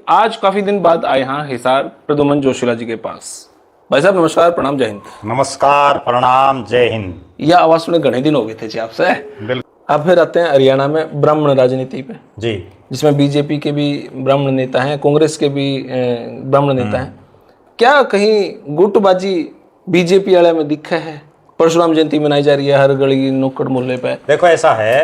आज काफी दिन बाद आए यहाँ हिसार प्रद्युमन जोशीला जी के पास। भाई साहब नमस्कार, प्रणाम, जय हिंद। नमस्कार, प्रणाम, जय हिंद। यह आवाज सुने घने दिन हो गए थे जी आपसे। बिल्कुल। अब फिर आते हैं हरियाणा में ब्राह्मण राजनीति पे जी, जिसमें बीजेपी के भी ब्राह्मण नेता हैं, कांग्रेस के भी ब्राह्मण नेता हैं। क्या कहीं गुटबाजी बीजेपी वाले में दिखा है? परशुराम जयंती मनाई जा रही है हर गली नुक्कड़ मोहल्ले पे। देखो ऐसा है,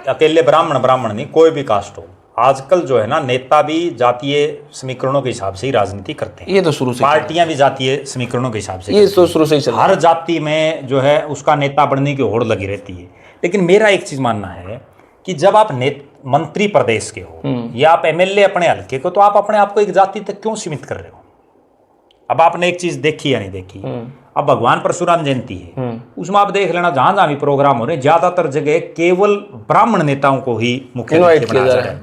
अकेले ब्राह्मण नहीं, कोई भी कास्ट हो, आजकल जो है ना, नेता भी जातीय समीकरणों के हिसाब से ही राजनीति करते हैं। ये तो शुरू से, पार्टियां भी जातीय समीकरणों के हिसाब से, ये तो शुरू से ही चल रहा है। हर जाति में जो है उसका नेता बनने की होड़ लगी रहती है। लेकिन मेरा एक चीज मानना है कि जब आप मंत्री प्रदेश के हो या आप एमएलए अपने हल्के को, तो आप अपने आप को एक जाति तक क्यों सीमित कर रहे हो? अब आपने एक चीज देखी या नहीं देखी, अब भगवान परशुराम जयंती है, उसमें आप देख लेना जहां जहां भी प्रोग्राम हो रहे हैं, ज्यादातर जगह केवल ब्राह्मण नेताओं को ही मुख्य इनवाइट किया जा रहा है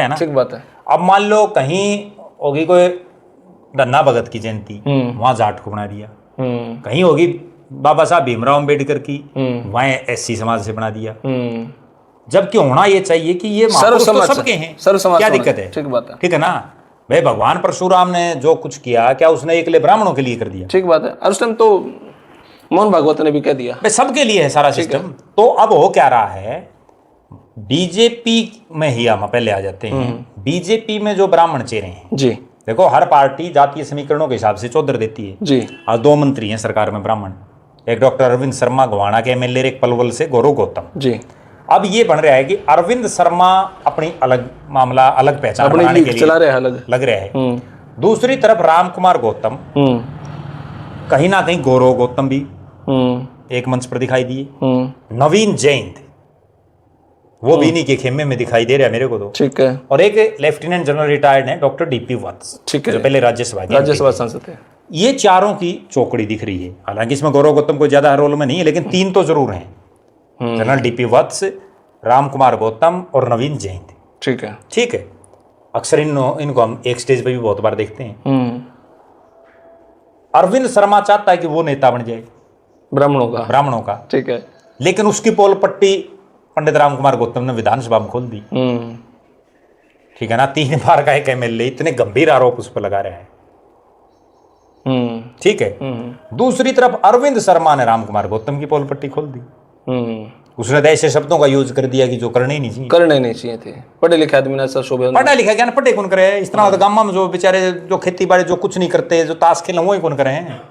ना। ठीक बात है। अब मान लो कहीं होगी कोई धन्ना भगत की जयंती, वहां जाट को बना दिया। कहीं होगी बाबा साहब भीमराव अम्बेडकर की, वहां एससी समाज से बना दिया। जबकि होना ये चाहिए कि ये महापुरुष तो सबके हैं, क्या दिक्कत है? ठीक बात है, ठीक है ना भाई। भगवान परशुराम ने जो कुछ किया, क्या उसने एक ब्राह्मणों के लिए कर दिया? ठीक बात है। और उस टाइम तो मोहन भागवत ने भी कह दिया भाई सबके लिए है सारा सिस्टम। तो अब हो क्या रहा है, बीजेपी में ही हम पहले आ जाते हैं। बीजेपी में जो ब्राह्मण चेहरे हैं जी, देखो, हर पार्टी जातीय समीकरणों के हिसाब से चौधर देती है जी। आज 2 मंत्री हैं सरकार में ब्राह्मण, एक डॉक्टर अरविंद शर्मा गोवाना के एमएलए, एक पलवल से गौरव गौतम जी। अब ये बन रहा है कि अरविंद शर्मा अपनी अलग मामला, अलग पहचान बनाने के लिए चला रहे हैं, लग रहा है। दूसरी तरफ राम कुमार गौतम, कहीं ना कहीं गौरव गौतम भी एक मंच पर दिखाई दिए। नवीन जैन वो भी इन्हीं के खेमे में दिखाई दे रहा है मेरे को तो। ठीक है। और एक लेफ्टिनेंट जनरल रिटायर्ड है डॉक्टर डीपी वत्स, ठीक है, जो पहले राज्यसभा सांसद है। ये चारों की चौकड़ी दिख रही है। हालांकि इसमें गौरव गौतम को ज्यादा रोल में नहीं है, लेकिन 3 तो जरूर हैं, जनरल डीपी वत्स, राम कुमार गौतम और नवीन जैन। ठीक है, ठीक है। अक्सर इनको हम एक स्टेज पे भी बहुत बार देखते हैं। अरविंद शर्मा चाहता है कि वो नेता बन जाए ब्राह्मणों का। ठीक है। लेकिन उसकी पोल पट्टी पंडित राम कुमार गौतम ने विधानसभा में खोल दी। ठीक है ना, 3 बार का एक एमएलए, इतने गंभीर आरोप उस पर लगा रहा है। ठीक है। दूसरी तरफ अरविंद शर्मा ने राम कुमार गौतम की पोल पट्टी खोल दी। उसने तो ऐसे शब्दों का यूज कर दिया कि जो करने ही नहीं चाहिए थे। पढ़े लिखे आदमी ने शोभे, पढ़ा लिखा क्या ना, पढ़े कौन करे इस तरह? गांव में जो बेचारे जो खेती बाड़ी जो कुछ नहीं करते, जो ताश खेल, वो ही कौन करे हैं?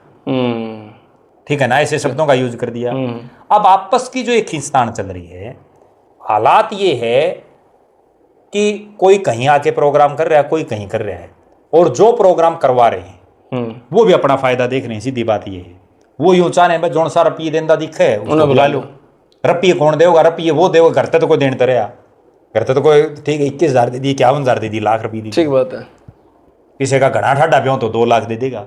ठीक है ना, ऐसे शब्दों का यूज कर दिया। अब आपस की जो एक खींचतान चल रही है, हालात ये है कि कोई कहीं आके प्रोग्राम कर रहा है, कोई कहीं कर रहा है, और जो प्रोग्राम करवा रहे हैं वो भी अपना फायदा देख रहे हैं। सीधी बात ये है, वो यूं चाह रहे हैं जोन सा रपिये देंदा दिखे उसको बुला लो। रपिये कौन देगा? रपिये वो देगा, घर तो कोई देने तरह घर तो कोई, ठीक है, 21,000 दे दी, 51,000 दे दी, लाख रुपये दी। ठीक बात है। किसी का घना ठाडा ब्यों तो 2 लाख दे देगा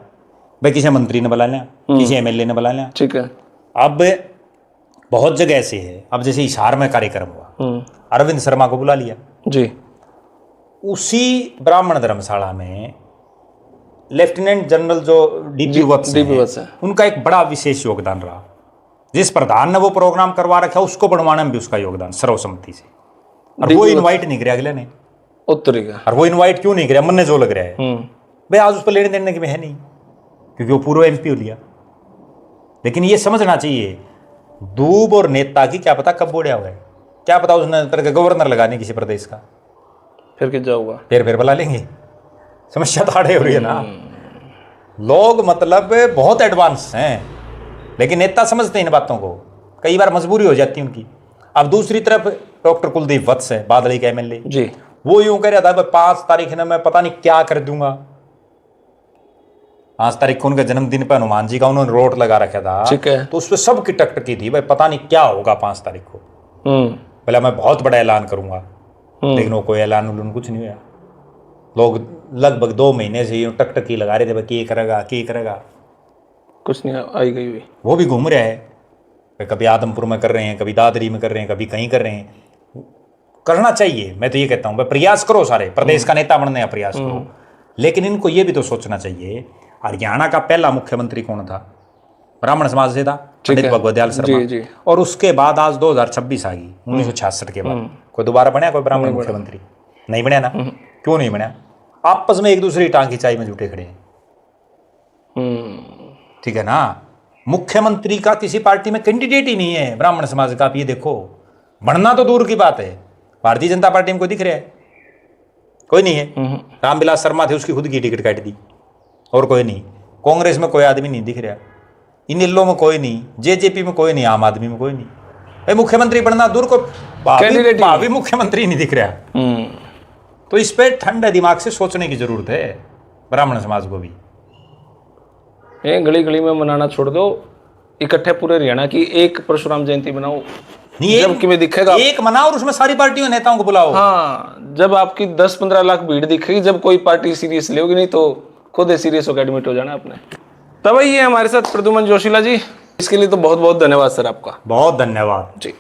भाई, किसी मंत्री ने बुला लिया, किसी एमएलए ने बुला लिया। ठीक है। अब बहुत जगह ऐसे है, अब जैसे हिसार में कार्यक्रम हुआ, अरविंद शर्मा को बुला लिया जी। उसी ब्राह्मण धर्मशाला में लेफ्टिनेंट जनरल जो डीपी वत्स है, उनका एक बड़ा विशेष योगदान रहा। जिस प्रधान ने वो प्रोग्राम करवा रखा उसको बनवाने में भी उसका योगदान सर्वसम्मति से। और वो इनवाइट नहीं कराया अगले ने, और वो इनवाइट क्यों नहीं कराया? मन ने जो लग रहा है भाई, आज उस पर लेने देने की में है नहीं, क्योंकि वो पूर्व एमपी हो लिया। लेकिन ये समझना चाहिए, दूब और नेता की क्या पता कब बोड़ा हुआ है, क्या पता उसने गवर्नर लगाने किसी प्रदेश का, फिर क्या जाऊंगा, फिर बुला लेंगे। समस्या तो आड़े हो रही है ना। लोग मतलब बहुत एडवांस हैं, लेकिन नेता समझते हैं इन बातों को, कई बार मजबूरी हो जाती है उनकी। अब दूसरी तरफ डॉक्टर कुलदीप वत्स है, बादली का एमएलए जी, वो यूं कह रहा था 5 तारीख ने मैं पता नहीं क्या कर दूंगा। 5 तारीख को उनका जन्मदिन पे हनुमान जी का उन्होंने रोट लगा रखा था। ठीक है। तो उस पर सबकी टकटकी थी भाई, पता नहीं क्या होगा 5 तारीख को। पहले मैं बहुत बड़ा ऐलान करूंगा, लेकिन वो कोई ऐलान कुछ नहीं हुआ। लोग लगभग 2 महीने से यूं टकटकी लगा रहे थे, भाई क्या करेगा, कुछ नहीं आई गई हुई। वो भी घूम रहा है, कभी आदमपुर में कर रहे हैं, कभी दादरी में कर रहे हैं, कभी कहीं कर रहे हैं। करना चाहिए, मैं तो ये कहता हूँ, प्रयास करो, सारे प्रदेश का नेता बनने का प्रयास करो। लेकिन इनको ये भी तो सोचना चाहिए, हरियाणा का पहला मुख्यमंत्री कौन था? ब्राह्मण समाज से था, पंडित भगवत दयाल शर्मा जी। और उसके बाद आज 2026 आ गई, 1966 के बाद कोई दोबारा बना कोई ब्राह्मण मुख्यमंत्री? नहीं बना ना। क्यों नहीं बना? आपस में एक दूसरे की टांग खिंचाई में जुटे खड़े हैं। ठीक है ना। मुख्यमंत्री का किसी पार्टी में कैंडिडेट ही नहीं है ब्राह्मण समाज का। आप ये देखो, बढ़ना तो दूर की बात है, भारतीय जनता पार्टी में कोई दिख रहा है? कोई नहीं है। रामविलास शर्मा थे, उसकी खुद की टिकट काट दी, और कोई नहीं। कांग्रेस में कोई आदमी नहीं दिख रहा, इनेलो में कोई नहीं, जेजेपी में कोई नहीं, आम आदमी में कोई नहीं। भाई मुख्यमंत्री बनना दूर को, भावी मुख्यमंत्री नहीं दिख रहा। तो इस पे ठंडे दिमाग से सोचने की जरूरत है ब्राह्मण समाज को भी। गली गली में मनाना छोड़ दो, इकट्ठे पूरे हरियाणा की एक परशुराम जयंती बनाओ। नहीं, जब कि में दिखेगा एक मनाओ और उसमें सारी पार्टियों नेताओं को बुलाओ। हाँ, जब आपकी 10-15 लाख भीड़ दिखेगी, जब कोई पार्टी सीरियस लेगी, नहीं तो खुद सीरियस होकर एडमिट हो जाना आपने। तब ये हमारे साथ प्रद्युमन जोशीला जी, इसके लिए तो बहुत बहुत धन्यवाद सर आपका। बहुत धन्यवाद जी।